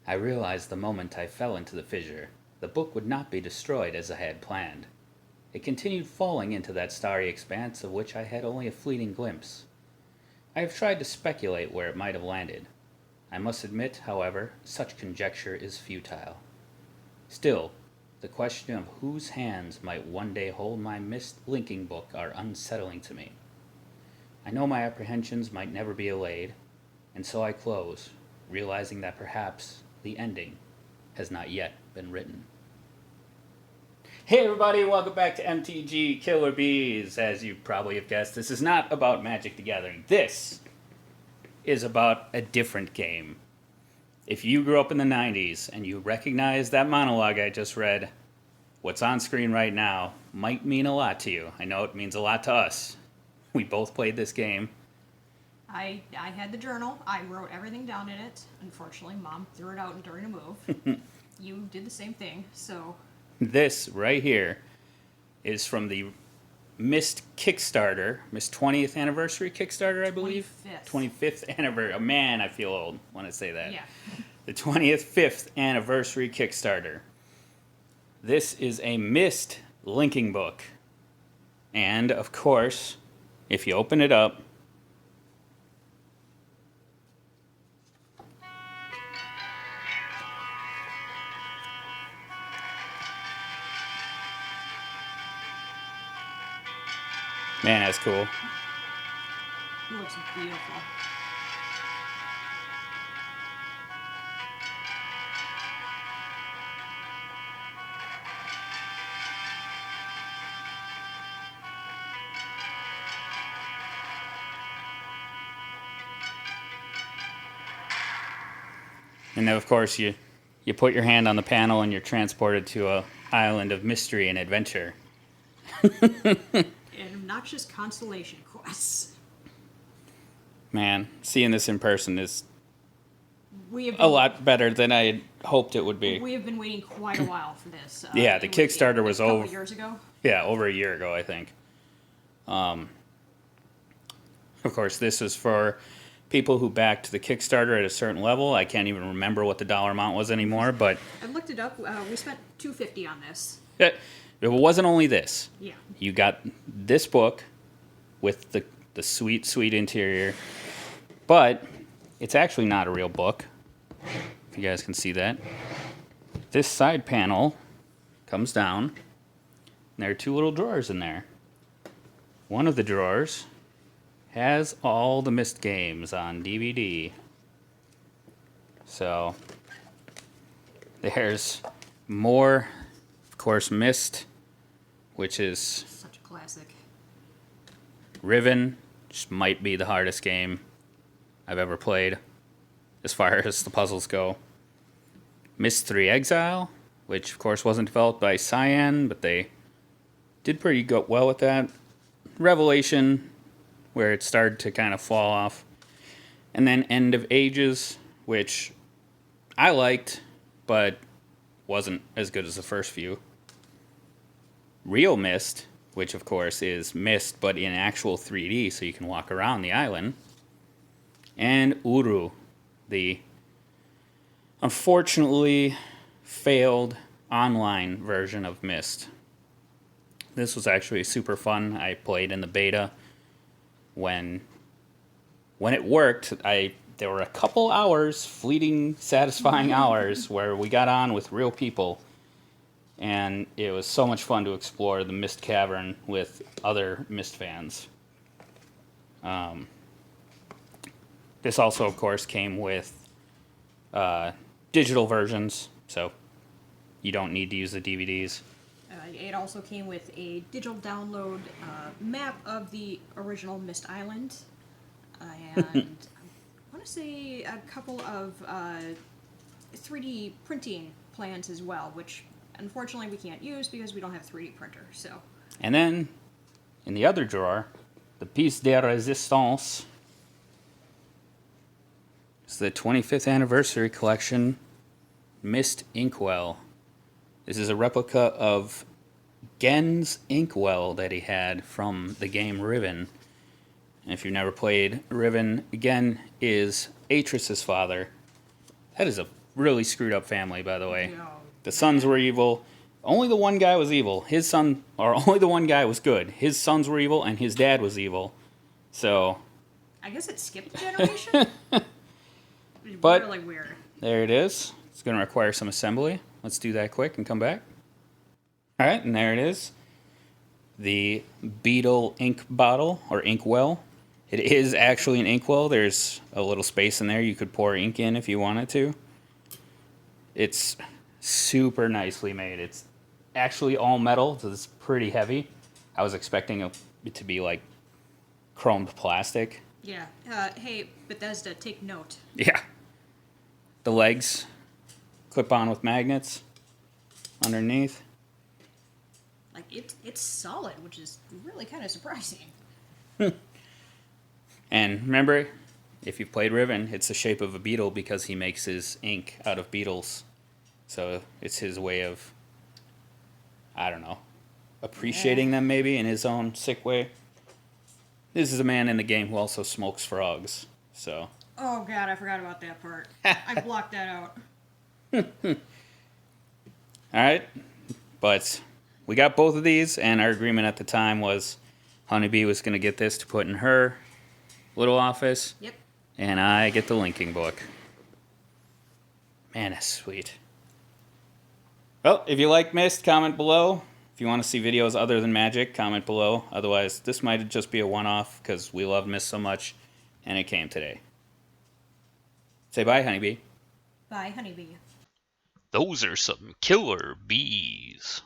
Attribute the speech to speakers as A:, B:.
A: I realized the moment I fell into the fissure, the book would not be destroyed as I had planned. It continued falling into that starry expanse of which I had only a fleeting glimpse. I have tried to speculate where it might have landed. I must admit, however, such conjecture is futile. Still, the question of whose hands might one day hold my Myst linking book are unsettling to me. I know my apprehensions might never be allayed, and so I close, realizing that perhaps the ending has not yet been written. Hey everybody, welcome back to MTG Killer Bees. As you probably have guessed, this is not about Magic the Gathering. This is about a different game. If you grew up in the 90s and you recognize that monologue I just read, what's on screen right now might mean a lot to you. I know it means a lot to us. We both played this game.
B: I had the journal. I wrote everything down in it. Unfortunately, Mom threw it out during a move. You did the same thing, so...
A: This right here is from the Myst Kickstarter, Myst 20th Anniversary Kickstarter, I believe? 25th anniversary. Oh, man, I feel old when I say that.
B: Yeah.
A: The 5th Anniversary Kickstarter. This is a Myst linking book. And, of course, if you open it up, man, that's cool.
B: It looks beautiful.
A: And then, of course, you put your hand on the panel and you're transported to a island of mystery and adventure.
B: An obnoxious constellation quest.
A: Man, seeing this in person is
B: We have
A: a lot better than I had hoped it would be.
B: We have been waiting quite a while for this.
A: Yeah, the Kickstarter was over.
B: A couple years ago?
A: Yeah, over a year ago, I think. Of course, this is for people who backed the Kickstarter at a certain level. I can't even remember what the dollar amount was anymore, but
B: I looked it up. We spent $250 on this.
A: it wasn't only this.
B: Yeah.
A: You got this book with the sweet, sweet interior, but it's actually not a real book, if you guys can see that. This side panel comes down, and there are two little drawers in there. One of the drawers has all the Myst games on DVD. So, there's more, of course, Myst, which is
B: Such a classic.
A: Riven, which might be the hardest game I've ever played, as far as the puzzles go. Myst 3 Exile, which of course wasn't developed by Cyan, but they did pretty well with that. Revelation, where it started to kind of fall off. And then End of Ages, which I liked, but wasn't as good as the first few. Real Myst, which of course is Myst, but in actual 3D, so you can walk around the island. And Uru, the unfortunately failed online version of Myst. This was actually super fun. I played in the beta. When it worked, there were a couple hours, fleeting, satisfying hours, where we got on with real people. And it was so much fun to explore the Myst Cavern with other Myst fans. This also, of course, came with digital versions, so you don't need to use the DVDs.
B: It also came with a digital download map of the original Myst Island. And I want to say a couple of 3D printing plans as well, which unfortunately we can't use because we don't have a 3D printer. So.
A: And then, in the other drawer, the piece de resistance. It's the 25th Anniversary Collection Myst Inkwell. This is a replica of Gen's inkwell that he had from the game Riven. And if you've never played Riven, Gen is Atris's father. That is a really screwed up family, by the way.
B: No.
A: The sons were evil. Only the one guy was evil. His son, or only the one guy was good. His sons were evil, and his dad was evil. So,
B: I guess it skipped a generation? It's
A: But-
B: really weird.
A: there it is. It's going to require some assembly. Let's do that quick and come back. All right, and there it is. The Beetle ink bottle, or ink well. It is actually an ink well. There's a little space in there you could pour ink in if you wanted to. It's super nicely made. It's actually all metal, so it's pretty heavy. I was expecting it to be like chromed plastic.
B: Yeah. Hey, Bethesda, take note.
A: Yeah. The legs clip on with magnets underneath.
B: Like, it's solid, which is really kind of surprising.
A: And remember, if you've played Riven, it's the shape of a beetle because he makes his ink out of beetles. So it's his way of, I don't know, appreciating them maybe in his own sick way. This is a man in the game who also smokes frogs. So,
B: Oh, God, I forgot about that part. I blocked that out.
A: all right. But we got both of these, and our agreement at the time was Honeybee was going to get this to put in her little office,
B: Yep.
A: and I get the linking book. Man, that's sweet. Well, if you like Myst, comment below. If you want to see videos other than Magic, comment below. Otherwise, this might just be a one-off because we love Myst so much, and it came today. Say bye, Honeybee.
B: Bye, Honeybee.
A: Those are some killer bees.